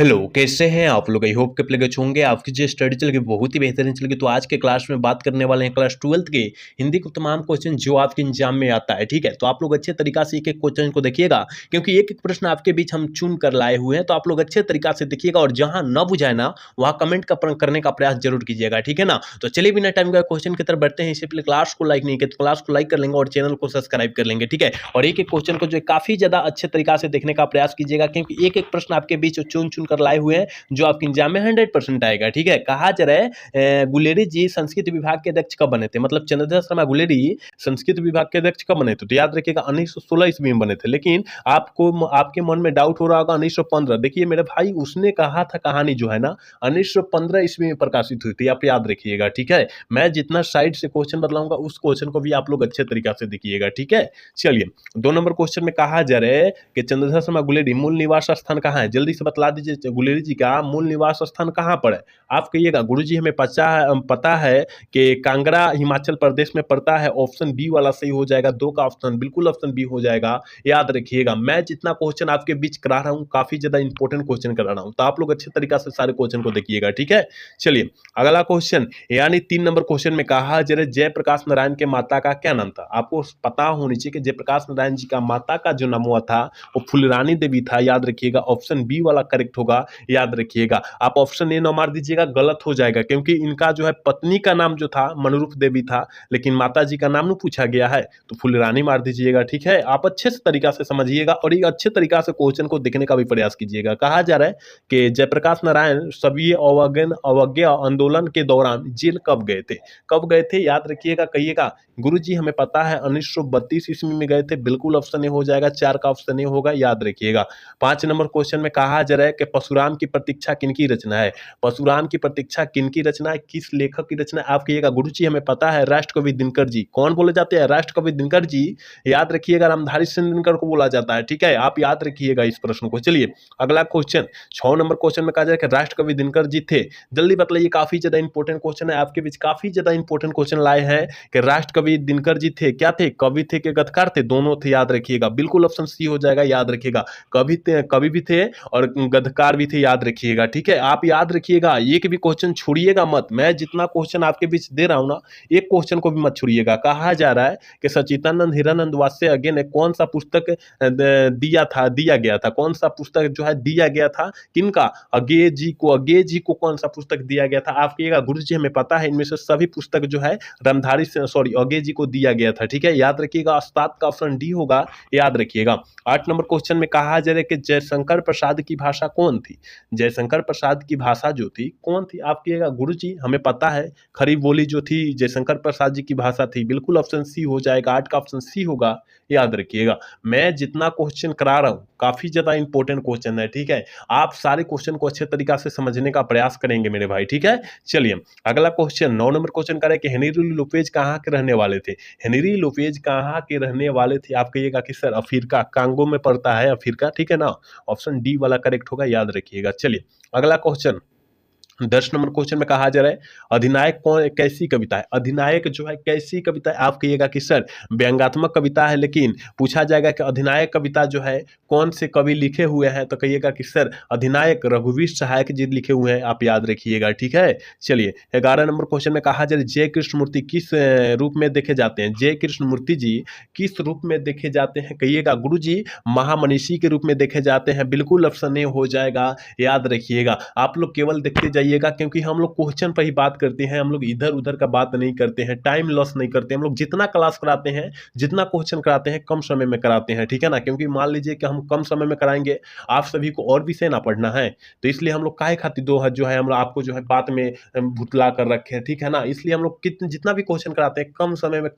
Hello, कैसे हैं आप लोग? आई होप कि आप लोग अच्छे होंगे। आपकी जो स्टडी चल रही है बहुत ही बेहतरीन चल रही है। तो आज के क्लास में बात करने वाले हैं क्लास 12th के हिंदी के तमाम क्वेश्चन जो आपके एग्जाम में आता है, ठीक है? तो आप लोग अच्छे तरीका से एक-एक क्वेश्चन को देखिएगा, क्योंकि एक-एक प्रश्न आपके बीच हम चुन कर लाए हुए हैं। तो आप लोग अच्छे तरीका से देखिएगा और जहाँ ना बुझाए ना, वहाँ कमेंट करने का प्रयास जरूर कीजिएगा, ठीक है ना? तो चलिए बिना टाइम गवाए क्वेश्चन की तरफ बढ़ते हैं। इससे पहले क्लास को लाइक नहीं किया तो क्लास को लाइक कर लेंगे और चैनल को सब्सक्राइब कर लेंगे, ठीक है? और एक-एक क्वेश्चन को जो है काफ़ी ज़्यादा अच्छे तरीका से देखने का प्रयास कीजिएगा, क्योंकि एक-एक प्रश्न आपके बीच चुन-चुन कर लाए हुए हैं जो आपके एग्जाम में 100% आएगा, ठीक है? कहा जा रहा है गुलेरी जी संस्कृत विभाग के अध्यक्ष कब बने थे? मतलब चंद्रशेखर शर्मा गुलेरी संस्कृत विभाग के अध्यक्ष कब बने थे? तो याद रखिएगा 1916 ईस्वी में बने थे। लेकिन आपके मन में डाउट हो रहा होगा 1915। देखिए मेरे भाई, उसने कहा था कहानी जो है ना 1915 ईस्वी में प्रकाशित हुई थी, आप याद रखिएगा, ठीक है? मैं जितना साइड से क्वेश्चन बतलाऊंगा उस क्वेश्चन को भी आप लोग अच्छे तरीका से देखिएगा, ठीक है? चलिए, 2 नंबर क्वेश्चन में कहा जा रहा है कि चंद्रशेखर शर्मा गुलेरी मूल निवास स्थान कहाँ है? जल्दी से बतला दीजिए, गुलेरी जी का मूल निवास स्थान कहाँ पर है? आप कहिएगा गुरुजी हमें पता है कि कांगड़ा हिमाचल प्रदेश में पड़ता है। ऑप्शन बी वाला सही हो जाएगा। 2 का ऑप्शन बिल्कुल ऑप्शन बी हो जाएगा। याद रखिएगा, मैं जितना क्वेश्चन आपके बीच करा रहा हूँ काफी ज्यादा इंपॉर्टेंट क्वेश्चन करा रहा हूँ, तो आप लोग अच्छे तरीका से सारे क्वेश्चन को देखिएगा, ठीक है? चलिए, अगला क्वेश्चन यानी 3 नंबर क्वेश्चन में कहा जरा जयप्रकाश नारायण के माता का क्या नाम था? आपको पता होनी चाहिए कि जयप्रकाश नारायण जी का माता का जो नाम हुआ था वो फुलरानी देवी था। याद रखिएगा, ऑप्शन बी वाला करेक्ट होगा। याद रखिएगा, आप ऑप्शन ए न मार दीजिएगा, गलत हो जाएगा, क्योंकि इनका जो है पत्नी का नाम जो था मनरूप देवी था, लेकिन माता जी का नाम नहीं पूछा गया है, तो फुलरानी मार दीजिएगा, ठीक है? आप अच्छे से तरीका से समझिएगा और एक अच्छे तरीका से क्वेश्चन को देखने का भी प्रयास कीजिएगा। कहा जा रहा है कि जयप्रकाश नारायण सभी अवज्ञा आंदोलन के दौरान जेल कब गए थे? कब गए थे? याद रखिएगा, कहिएगा गुरुजी हमें पता है 1932 ईस्वी में गए थे। बिल्कुल ऑप्शन ए हो जाएगा। 4 का ऑप्शन ए होगा। याद रखिएगा। 5 नंबर क्वेश्चन में कहा जा रहा है कि परशुराम की प्रतीक्षा किनकी रचना है? परशुराम की प्रतीक्षा किनकी रचना है? किस लेखक की रचना है? आप कहिएगा गुरुजी हमें पता है राष्ट्रकवि दिनकर जी। कौन बोले जाते हैं? राष्ट्रकवि दिनकर जी। याद रखिएगा, रामधारी सिंह दिनकर को बोला जाता है, ठीक है? आप याद रखिएगा इस प्रश्न को। चलिए, अगला क्वेश्चन 6 नंबर क्वेश्चन में कहा जा रहा है कि राष्ट्रकवि दिनकर जी थे। जल्दी बतलाइए, काफी ज्यादा इंपॉर्टेंट क्वेश्चन है आपके बीच। काफी ज्यादा इंपॉर्टेंट क्वेश्चन लाए हैं कि राष्ट्रकवि दिनकर जी थे, क्या थे? कवि थे कि गद्यकार थे? दोनों थे। याद रखिएगा, बिल्कुल ऑप्शन सी हो जाएगा। याद रखिएगा, कवि भी थे और गद्यकार भी थे। याद रखिएगा, ठीक है? आप याद रखिएगा, एक भी क्वेश्चन छोड़िएगा मत। मैं जितना क्वेश्चन आपके बीच दे रहा हूं ना, एक क्वेश्चन को भी मत छोड़िएगा। कहा जा रहा है कि सच्चिदानंद हीरानंद वात्स्य अगे ने कौन सा पुस्तक दिया गया था? कौन सा पुस्तक जो है दिया गया था? किनका? अगे जी को कौन सा पुस्तक दिया गया था? आप कहिएगा गुरु जी हमें पता है इनमें से सभी पुस्तक जो है अगे जी को दिया गया था, ठीक है? याद रखिएगा, 7 का ऑप्शन डी होगा। याद रखिएगा। 8 नंबर क्वेश्चन में कहा जा रहा है कि जयशंकर प्रसाद की भाषा कौन थी? जयशंकर प्रसाद की भाषा जो थी कौन थी? आप कहिएगा गुरुजी हमें पता है खड़ी बोली जो थी जयशंकर प्रसाद जी की भाषा थी। बिल्कुल ऑप्शन सी हो जाएगा। 8 का ऑप्शन सी होगा। याद रखिएगा, मैं जितना क्वेश्चन करा रहा हूँ काफी ज्यादा इंपॉर्टेंट क्वेश्चन है, ठीक है? आप सारे क्वेश्चन को अच्छे तरीका से समझने का प्रयास करेंगे मेरे भाई, ठीक है? चलिए, अगला क्वेश्चन 9 नंबर क्वेश्चन कर रहे कि हेनरी लोपेज कहाँ के रहने वाले थे? हेनरी लोपेज कहाँ के रहने वाले थे? आप कहिएगा कि सर अफ्रीका, कांगो में पड़ता है अफ्रीका, ठीक है ना? ऑप्शन डी वाला करेक्ट होगा। याद रखिएगा। चलिए, अगला क्वेश्चन 10 नंबर क्वेश्चन में कहा जा रहा है अधिनायक कौन कैसी कविता है? अधिनायक जो है कैसी कविता है? आप कहिएगा कि सर व्यंग्यात्मक कविता है, लेकिन पूछा जाएगा कि अधिनायक कविता जो है कौन से कवि लिखे हुए हैं? तो कहिएगा कि सर अधिनायक रघुवीर सहायक जी लिखे हुए हैं। आप याद रखिएगा, ठीक है? चलिए, 11 नंबर क्वेश्चन में कहा जा रहा है जय कृष्ण मूर्ति किस रूप में देखे जाते हैं? जय कृष्ण मूर्ति जी किस रूप में देखे जाते हैं? कहिएगा गुरु जी महामनीषी के रूप में देखे जाते हैं। बिल्कुल ऑप्शन ए हो जाएगा। याद रखिएगा, आप लोग केवल देखते जाइएगा, क्योंकि हम लोग क्वेश्चन पर ही बात करते हैं, हम लोग इधर उधर का बात नहीं करते हैं, टाइम लॉस नहीं करते। हम लोग जितना क्लास कराते हैं, जितना क्वेश्चन कराते हैं, कम समय में कराते हैं, ठीक है ना? क्योंकि मान लीजिए कि हम कम समय में कराएंगे, आप सभी को और विषय ना पढ़ना है, तो इसलिए हम लोग काहे खातिर दो जो है हम लोग आपको जो है बात में भुतला कर रखे हैं, ठीक है ना? इसलिए हम लोग जितना भी क्वेश्चन कराते हैं कम समय में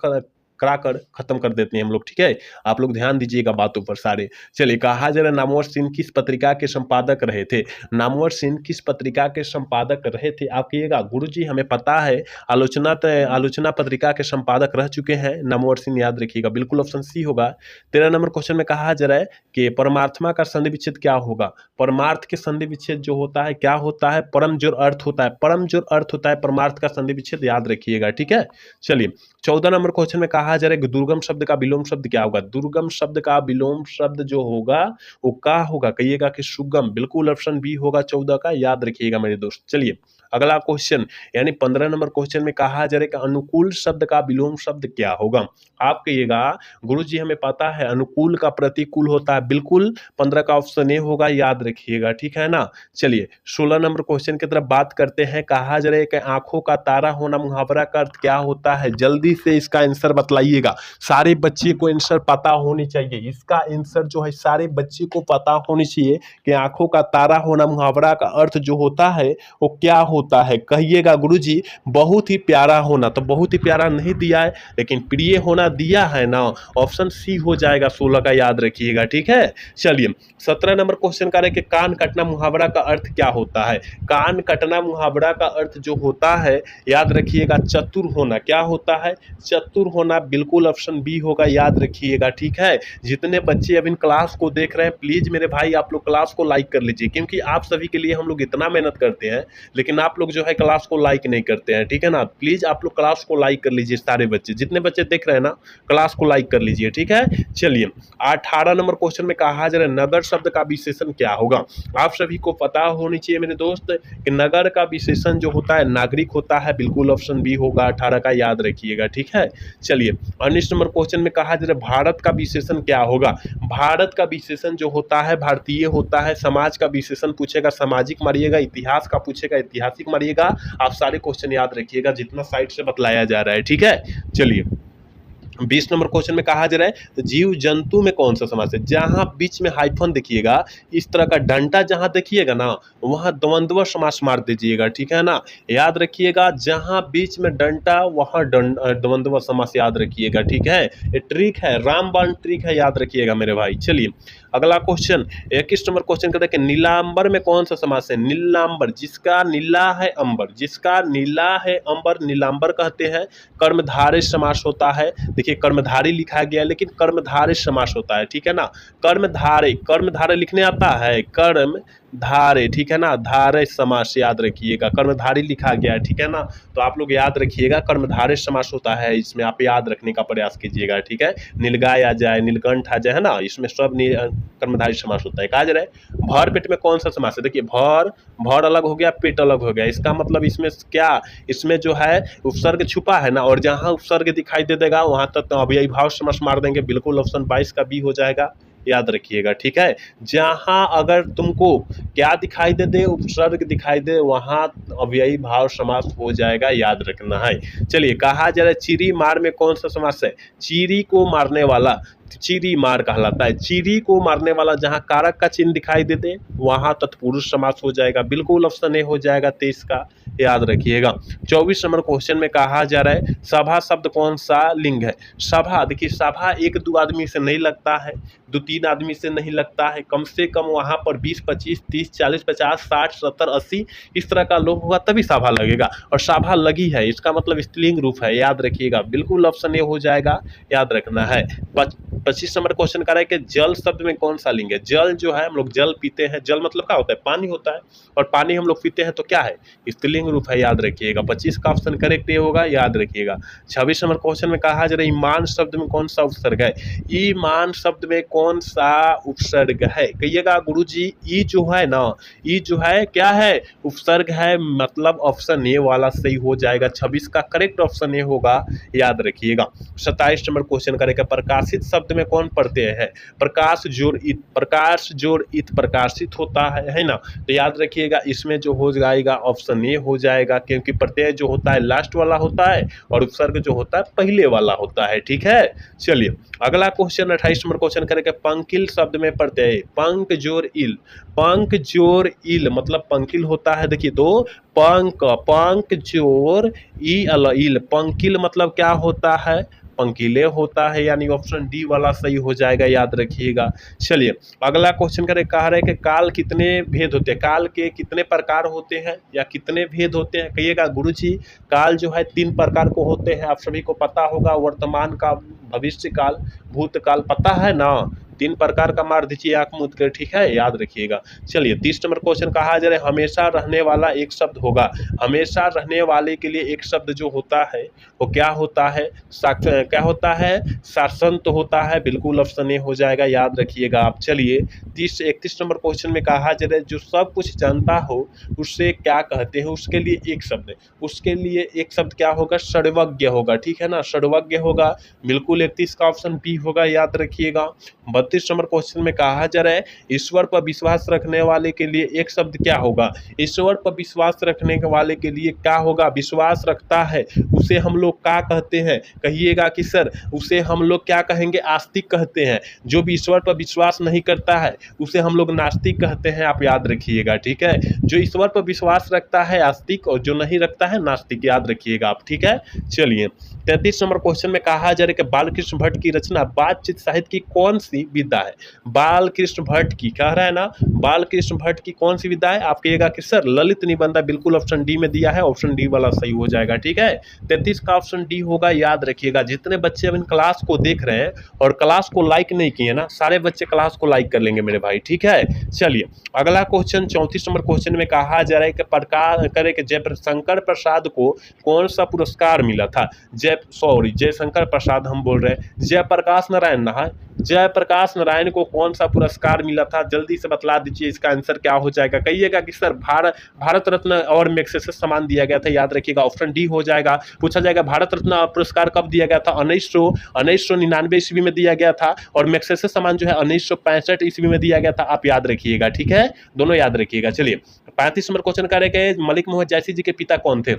कराकर खत्म कर देते हैं हम लोग, ठीक है? आप लोग ध्यान दीजिएगा बातों पर सारे। चलिए, कहा जरा नामवर सिंह किस पत्रिका के संपादक रहे थे? नामवर सिंह किस पत्रिका के संपादक रहे थे? आप कहिएगा गुरुजी हमें पता है आलोचना पत्रिका के संपादक रह चुके हैं नामवर सिंह। याद रखिएगा, बिल्कुल ऑप्शन सी होगा। 13 नंबर क्वेश्चन में कहा जा रहा है कि परमात्मा का संधि विच्छेद क्या होगा? परमार्थ के संधि विच्छेद जो होता है क्या होता है? परम जोर अर्थ होता है। परम जोर अर्थ होता है परमार्थ का संधि विच्छेद। याद रखिएगा, ठीक है? चलिए, 14 नंबर क्वेश्चन में कहा कहा जा रहा है कि दुर्गम शब्द का विलोम शब्द क्या होगा। दुर्गम शब्द का विलोम शब्द जो होगा वो क्या होगा, कहिएगा कि सुगम। बिल्कुल ऑप्शन बी होगा 14 का, याद रखिएगा मेरे दोस्त। चलिए अगला क्वेश्चन, यानी 15 नंबर क्वेश्चन में कहा जा रहा है कि अनुकूल शब्द का विलोम शब्द क्या होगा। आप कहिएगा गुरुजी हमें पता है अनुकूल का प्रतिकूल होता है, बिल्कुल 15 का ऑप्शन ए होगा, याद रखिएगा, ठीक है ना। चलिए 16 नंबर क्वेश्चन की तरफ बात करते हैं। कहा जा रहा है कि आंखों का तारा होना मुहावरा का अर्थ क्या होता है। जल्दी से इसका आंसर बतलाइएगा, सारे बच्चे को आंसर पता होनी चाहिए। इसका आंसर जो है सारे बच्चे को पता होनी चाहिए कि आंखों का तारा होना मुहावरा का अर्थ जो होता है वो क्या होता है। कहिएगा गुरुजी बहुत ही प्यारा होना, तो बहुत ही प्यारा नहीं दिया है लेकिन प्रिय होना दिया है ना, ऑप्शन सी हो जाएगा 16 का, याद रखिएगा, ठीक है। चलिए 17 नंबर क्वेश्चन का है कि कान कटना मुहावरा का अर्थ क्या होता है। कान कटना मुहावरा का अर्थ जो होता है, याद रखिएगा, चतुर होना। क्या होता है, चतुर होना, बिल्कुल ऑप्शन बी होगा, याद रखिएगा, ठीक है। जितने बच्चे अब इन क्लास को देख रहे हैं प्लीज मेरे भाई आप लोग क्लास को लाइक कर लीजिए, क्योंकि आप सभी के लिए हम लोग इतना मेहनत करते हैं लेकिन आप लोग जो है क्लास को लाइक नहीं करते हैं, ठीक है ना। प्लीज आप लोग क्लास को लाइक कर लीजिए, सारे बच्चे जितने बच्चे देख रहे हैं ना क्लास को लाइक कर लीजिए, ठीक है। चलिए 18 नंबर क्वेश्चन में कहा जा रहा है नगर शब्द का विशेषण क्या होगा। आप सभी को पता होनी चाहिए मेरे दोस्त कि नगर का विशेषण जो होता है नागरिक होता है, बिल्कुल ऑप्शन बी होगा 18 का, याद रखिएगा, ठीक है। चलिए 19 नंबर क्वेश्चन में कहा जा रहा है भारत का विशेषण क्या होगा। भारत का विशेषण जो होता है भारतीय होता है। समाज का विशेषण पूछेगा सामाजिक मारिएगा, इतिहास का पूछेगा ऐतिहासिक मारिएगा। आप सारे क्वेश्चन याद रखिएगा जितना साइड से बतलाया जा रहा है, ठीक है। चलिए 20 नंबर क्वेश्चन में कहा जा रहा है जीव जंतु में कौन सा समास है। जहां बीच में हाइफन देखिएगा, इस तरह का डंडा जहां देखिएगा ना वहां द्वंद्व समास मार दीजिएगा, ठीक है ना, याद रखिएगा। जहां बीच में डंडा वहां द्वंद्व समास, याद रखिएगा, ठीक है। ये ट्रिक है, रामबाण ट्रिक है, याद रखिएगा मेरे भाई। चलिए अगला क्वेश्चन 21 नंबर क्वेश्चन कहते हैं कि नीलांबर में कौन सा समास है। नीलांबर, जिसका नीला है अंबर, जिसका नीला है अंबर नीलांबर कहते हैं। कर्मधारय समास होता है। देखिए कर्मधारी लिखा गया है लेकिन कर्मधारय समास होता है, ठीक है ना। कर्मधारय, कर्मधारय लिखने आता है, कर्म धारे, ठीक है ना, धारय समास, याद रखिएगा। कर्मधारी लिखा गया है, ठीक है ना, तो आप लोग याद रखिएगा कर्मधारय समास होता है, इसमें आप याद रखने का प्रयास कीजिएगा, ठीक है। नीलगाय आ जाए, नीलकंठ आ जाए, है ना, इसमें सब कर्मधारय समास होता है। कहा जा रहा है भर पेट में कौन सा समास है। देखिए भर, भर अलग हो गया, पेट अलग हो गया, इसका मतलब इसमें क्या, इसमें जो है उपसर्ग छुपा है ना, और जहां उपसर्ग दिखाई दे देगा वहां तक तो अभी भाव समास मार देंगे, बिल्कुल ऑप्शन 22 का बी हो जाएगा, याद रखिएगा, ठीक है। जहां अगर तुमको क्या दिखाई दे दे, उपसर्ग दिखाई दे, वहां अव्ययी भाव समास हो जाएगा, याद रखना है। चलिए कहा जा रहा है चीरी मार में कौन सा समास है। चीरी को मारने वाला चीरी मार कहलाता है। चीरी को मारने वाला जहां कारक का चिन्ह दिखाई दे दे वहां तत्पुरुष समास हो जाएगा, बिल्कुल ऑप्शन ए हो जाएगा 23 का, याद रखिएगा। 24 नंबर क्वेश्चन में कहा जा रहा है सभा शब्द कौन सा लिंग है। सभा, देखिए सभा एक दो आदमी से नहीं लगता है, दो तीन आदमी से नहीं लगता है, कम से कम वहां पर 20 25 30 40 50 60 70 80 इस तरह का लोग होगा तभी सभा लगेगा, और सभा लगी है इसका मतलब स्त्रीलिंग रूप है, याद रखिएगा, बिल्कुल ऑप्शन ए हो जाएगा, याद रखना है। 25 नंबर क्वेश्चन कर रहा है कि जल शब्द में कौन सा लिंग है। जल जो है हम लोग जल पीते हैं, जल मतलब क्या होता है, पानी होता है, और पानी हम लोग पीते हैं तो क्या है, स्त्रीलिंग रूप है, याद रखिएगा। 25 का ऑप्शन करेक्ट ये होगा, याद रखिएगा। 26 नंबर क्वेश्चन में कहा जा रहा है ईमान शब्द में कौन सा उपसर्ग है। ईमान शब्द में कौन सा उपसर्ग है, कहिएगा गुरुजी ई जो है ना, ई जो है क्या है, उपसर्ग है, मतलब ऑप्शन ए वाला सही हो जाएगा। 26 का करेक्ट ऑप्शन ए होगा, याद रखिएगा। 27 नंबर क्वेश्चन करेगा प्रकाशित शब्द में कौन प्रत्यय है। प्रकाश जोड़ इत, प्रकाश जोड़ इत प्रकाशित होता है ना, तो याद रखिएगा इसमें जो हो जाएगा ऑप्शन ए हो जाएगा, क्योंकि प्रत्यय जो होता है लास्ट वाला होता है और उपसर्ग जो होता है पहले वाला होता है, ठीक है। चलिए अगला क्वेश्चन 28 नंबर क्वेश्चन करेंगे पंकिल शब्द में प्रत्यय। पंक जोड़ इल, पंक जोड़ इल मतलब पंकिल होता है। देखिए दो पंक, पंक जोड़ ई अल इल, पंकिल मतलब क्या होता है, पंकिले होता है, यानी ऑप्शन डी वाला सही हो जाएगा, याद रखिएगा। चलिए अगला क्वेश्चन करें, कह रहे हैं कि काल कितने भेद होते हैं, काल के कितने प्रकार होते हैं या कितने भेद होते हैं, कहिएगा गुरुजी काल जो है 3 प्रकार को होते हैं, आप सभी को पता होगा, वर्तमान काल, भविष्य काल, भूतकाल, पता है ना, 3 प्रकार का मार दीजिए आंख मूंद कर, ठीक है, याद रखिएगा। चलिए 30 नंबर क्वेश्चन कहा जा रहा है हमेशा रहने वाला एक शब्द होगा। हमेशा रहने वाले के लिए एक शब्द जो होता है वो क्या होता है? क्या होता है? शासंत होता है, बिल्कुल ऑप्शन ए हो जाएगा, याद रखिएगा आप। चलिए 31 नंबर क्वेश्चन में कहा जा रहा है जो सब कुछ जानता हो उससे क्या कहते हैं? उसके लिए एक शब्द है, उसके लिए एक शब्द क्या होगा? सर्वज्ञ होगा, ठीक है ना, सर्वज्ञ होगा, बिल्कुल 31 का ऑप्शन बी होगा, याद रखिएगा। 32 नंबर क्वेश्चन में कहा जा रहा है ईश्वर पर विश्वास रखने वाले के लिए एक शब्द क्या होगा? ईश्वर पर विश्वास रखने वाले के लिए क्या होगा? विश्वास रखता है उसे हम लोग क्या कहते हैं? कहिएगा कि सर उसे हम लोग क्या कहेंगे? आस्तिक कहते हैं। जो भी ईश्वर पर विश्वास नहीं करता है उसे हम लोग नास्तिक कहते हैं, आप याद रखिएगा, ठीक है। जो ईश्वर पर विश्वास रखता है आस्तिक, और जो नहीं रखता है नास्तिक, याद रखिएगा आप, ठीक है। चलिए 33 नंबर क्वेश्चन में कहा जा रहा है कि बालकृष्ण भट्ट की रचना बातचीत साहित्य की कौन सी विधा है? बालकृष्ण भट्ट की, कह रहा है ना, बालकृष्ण भट्ट की कौन सी विधा है? आप कहिएगा कि सर ललित निबंध, बिल्कुल ऑप्शन डी में दिया है, ऑप्शन डी वाला सही हो जाएगा, ठीक है। 33 का ऑप्शन डी होगा, याद रखिएगा। जितने बच्चे अब इन क्लास को देख रहे हैं और क्लास को लाइक नहीं किए ना, सारे बच्चे क्लास को लाइक कर लेंगे मेरे भाई, ठीक है। चलिए अगला क्वेश्चन 34 नंबर क्वेश्चन में कहा जा रहा है कि प्रकार करे कि जयशंकर प्रसाद को कौन सा पुरस्कार मिला था? जयशंकर प्रसाद हम बोल रहे हैं, जयप्रकाश नारायण ना है, जयप्रकाश नारायण को कौन सा पुरस्कार मिला था? जल्दी से बतला दीजिए, इसका आंसर क्या हो जाएगा? कहिएगा कि सर भारत रत्न और मैग्सेसे सम्मान दिया गया था, याद रखिएगा, ऑप्शन डी हो जाएगा। पूछा जाएगा भारत रत्न पुरस्कार कब दिया गया था? 1999 ईस्वी में दिया गया था, और मैग्सेसे सम्मान जो है 1965 ईस्वी में दिया गया था, आप याद रखिएगा, ठीक है, दोनों याद रखिएगा। चलिए 35 नंबर क्वेश्चन कह रहे हैं मलिक मोहम्मद जायसी जी के पिता कौन थे?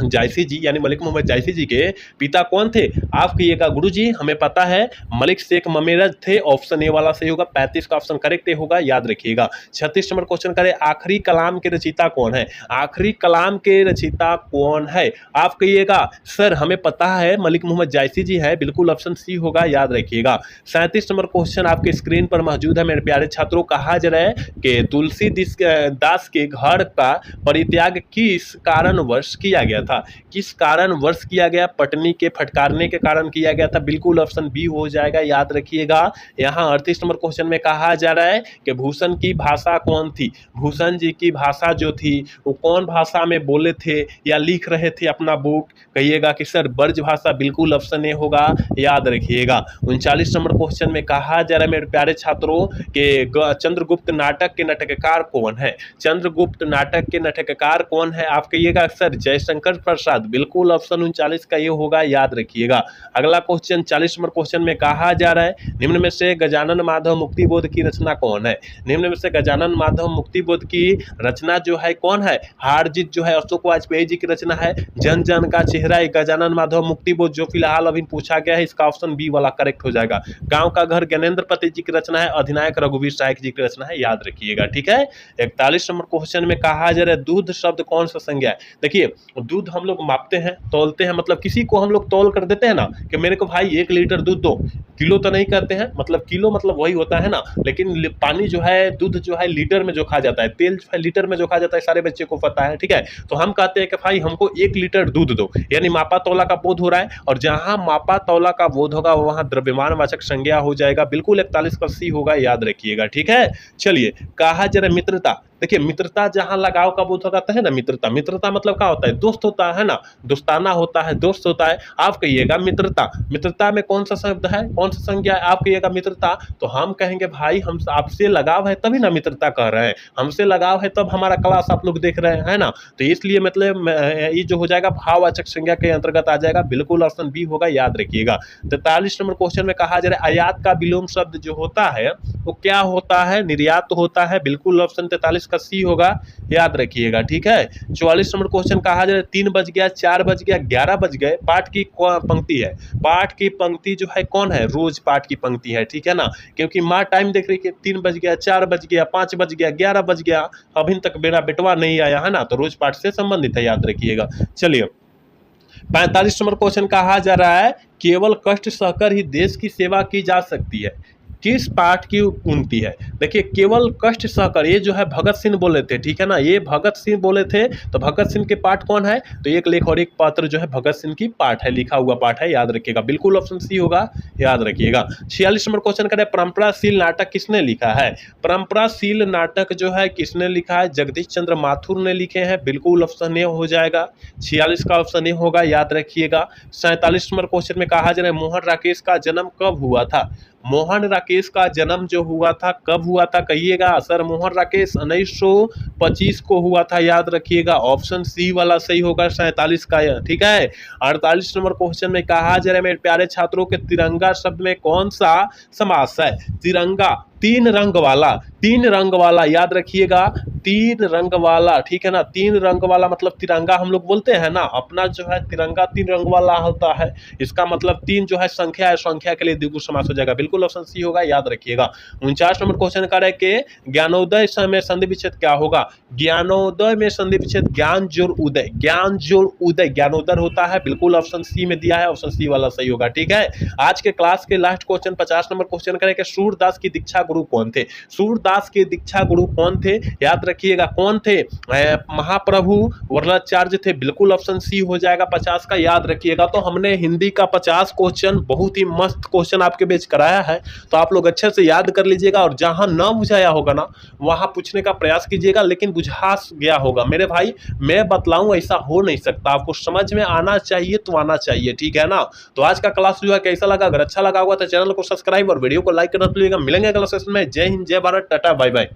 जायसी जी यानी मलिक मोहम्मद जायसी जी के पिता कौन थे? आप कहिएगा गुरुजी हमें पता है मलिक शेख ममेरज थे, ऑप्शन ए वाला सही होगा, 35 का ऑप्शन करेक्ट होगा, याद रखिएगा। 36 नंबर क्वेश्चन करें आखिरी कलाम के रचयिता कौन है? आखिरी कलाम के रचयिता कौन है? आप कहिएगा सर हमें पता है मलिक मोहम्मद जायसी जी है, बिल्कुल ऑप्शन सी होगा, याद रखिएगा। 37 नंबर क्वेश्चन आपके स्क्रीन पर मौजूद है मेरे प्यारे छात्रों। कहा जा रहा है कि तुलसी दास के घर का परित्याग किस कारणवश किया गया था? किस कारण वर्ष किया गया? पटनी के फटकारने के कारण किया गया था, बिल्कुल ऑप्शन बी हो जाएगा, याद रखिएगा। यहाँ 38 नंबर क्वेश्चन में कहा जा रहा है कि भूषण की भाषा कौन थी? भूषण जी की भाषा जो थी वो कौन भाषा में बोले थे या लिख रहे थे अपना बुक? कहिएगा कि सर ब्रज भाषा, बिल्कुल ऑप्शन ए होगा, याद रखिएगा। 39 नंबर क्वेश्चन में कहा जा रहा है मेरे प्यारे छात्रों कि चंद्रगुप्त नाटक के नाटककार कौन है? चंद्रगुप्त नाटक के नाटककार कौन है? आप कहिएगा सर जयशंकर प्रसाद, बिल्कुल ऑप्शन 39 का ये होगा, याद रखिएगा। अगला क्वेश्चन 40 नंबर क्वेश्चन में कहा जा रहा है निम्न में से गजानन माधव मुक्तिबोध की रचना कौन है? निम्न में से गजानन माधव मुक्तिबोध की रचना जो है कौन है? हार जीत जो है अशोक वाजपेयी जी की रचना है। जन जन का चेहरा गजानन माधव मुक्तिबोध जो फिलहाल अभी पूछा गया है, इसका ऑप्शन बी वाला करेक्ट हो जाएगा। गांव का घर ज्ञानेंद्र पति जी की रचना है। अधिनायक रघुवीर सहायक जी की रचना है, याद रखिएगा, ठीक है। 41 नंबर क्वेश्चन में कहा जा रहा है दूध शब्द कौन सा संज्ञा है? देखिए दूध हम लोग मापते हैं, तौलते हैं, मतलब किसी को हम लोग तौल कर देते हैं ना कि मेरे को भाई 1 लीटर दूध दो, किलो तो नहीं करते हैं, मतलब किलो मतलब वही होता है ना, लेकिन पानी जो है, दूध जो है लीटर में जोखा जाता है, तेल जो है लीटर में जोखा जाता है, सारे बच्चे को पता है, ठीक है। तो हम कहते हैं कि भाई हमको 1 लीटर दूध दो, यानी मापा तौला का बोध हो रहा है, और जहां मापा तौला का बोध होगा वहां द्रव्यमान वाचक संज्ञा हो जाएगा, बिल्कुल 41 का सी होगा, याद रखिएगा, ठीक है। चलिए कहा जरा मित्रता, देखिए मित्रता जहां लगाव का बोध होता है ना, मित्रता, मित्रता मतलब क्या होता है? दोस्त होता है ना, दोस्ताना होता है, दोस्त होता है। आप कहिएगा मित्रता, मित्रता में कौन सा शब्द है, कौन सा संज्ञा है? आप कहिएगा मित्रता, तो हम कहेंगे भाई हम आपसे लगाव है तभी ना मित्रता कह रहे हैं, हमसे लगाव है तब हमारा क्लास आप लोग देख रहे हैं, है ना। तो इसलिए मतलब ये जो हो जाएगा भाववाचक संज्ञा के अंतर्गत आ जाएगा, बिल्कुल ऑप्शन बी होगा, याद रखिएगा। 43 नंबर क्वेश्चन में कहा जा रहा है आयात का विलोम शब्द जो होता है वो क्या होता है? निर्यात होता है, बिल्कुल ऑप्शन 43 का सी होगा, याद रखिएगा, ठीक है। 44 नंबर क्वेश्चन कहा जा रहा है 3 बज गया, 4 बज गया, 11 बज गए, पाठ की पंक्ति है, पाठ की पंक्ति जो है कौन है? रोज पाठ की पंक्ति है, ठीक है ना, क्योंकि माँ टाइम देख रही है 3 बज गया, 4 बज गया, 5 बज गया, 11 बज गया, अभी तक मेरा बेटवा नहीं आया है ना, तो रोज पाठ से संबंधित है, याद रखिएगा। चलिए 45 नंबर क्वेश्चन कहा जा रहा है केवल कष्ट सहकर ही देश की सेवा की जा सकती है। किस पाठ की उन्नति है? देखिए, केवल कष्ट सहकर, ये जो है भगत सिंह बोले थे, ठीक है ना, ये भगत सिंह बोले थे। तो भगत सिंह के पाठ कौन है? तो एक लेख और एक पत्र जो है भगत सिंह की पाठ है, लिखा हुआ पाठ है, याद रखिएगा। बिल्कुल ऑप्शन सी होगा, याद रखिएगा। 46 नंबर क्वेश्चन करें, परंपराशील नाटक किसने लिखा है? परंपराशील नाटक जो है किसने लिखा है? जगदीश चंद्र माथुर ने लिखे हैं, बिल्कुल ऑप्शन ए हो जाएगा। 46 का ऑप्शन ए होगा, याद रखिएगा। 47 नंबर क्वेश्चन में कहा जा रहा है, मोहन राकेश का जन्म कब हुआ था? मोहन राकेश का जन्म जो हुआ था कब हुआ था कहिएगा? सर, मोहन राकेश 1925 को हुआ था, याद रखिएगा। ऑप्शन सी वाला सही होगा 47 का, ठीक है। 48 नंबर क्वेश्चन में कहा जा रहा है, मेरे प्यारे छात्रों के तिरंगा शब्द में कौन सा समास है? तिरंगा तीन रंग वाला, तीन रंग वाला, याद रखिएगा, तीन रंग वाला, ठीक है ना। तीन रंग वाला मतलब तिरंगा हम लोग बोलते हैं ना, अपना जो है तिरंगा तीन रंग वाला होता है, इसका मतलब तीन जो है संख्या है, संख्या के लिए द्विगु समास हो जाएगा, बिल्कुल ऑप्शन सी होगा, याद रखिएगा। 49 नंबर क्वेश्चन कर रहे कि ज्ञानोदय में संधि विच्छेद क्या होगा? ज्ञानोदय में संधि विच्छेद ज्ञान जोड़ उदय, ज्ञान जोड़ उदय, ज्ञानोदय होता है, बिल्कुल ऑप्शन सी में दिया है, ऑप्शन सी वाला सही होगा, ठीक है। आज के क्लास के लास्ट क्वेश्चन 50 नंबर क्वेश्चन करें कि सूरदास की दीक्षा गुरु कौन थे? सूरदास के दीक्षा गुरु कौन थे? याद रखिएगा, कौन थे? महाप्रभु वरदाचार्य थे, बिल्कुल ऑप्शन सी हो जाएगा 50 का, याद रखिएगा। तो हमने हिंदी का 50 क्वेश्चन, बहुत ही मस्त क्वेश्चन आपके बीच कराया है, तो आप लोग अच्छे से याद कर लीजिएगा, और जहां ना बुझाया होगा ना वहां पूछने का प्रयास कीजिएगा, लेकिन बुझा गया होगा मेरे भाई, मैं बतलाऊं ऐसा हो नहीं सकता, आपको समझ में आना चाहिए तो आना चाहिए, ठीक है ना। तो आज का क्लास जो है कैसा लगा? अगर अच्छा लगा होगा तो चैनल को सब्सक्राइब और वीडियो को लाइक करना भूलिएगा। मिलेंगे अगले सेशन में। जय हिंद, जय भारत, टाटा, बाय बाय।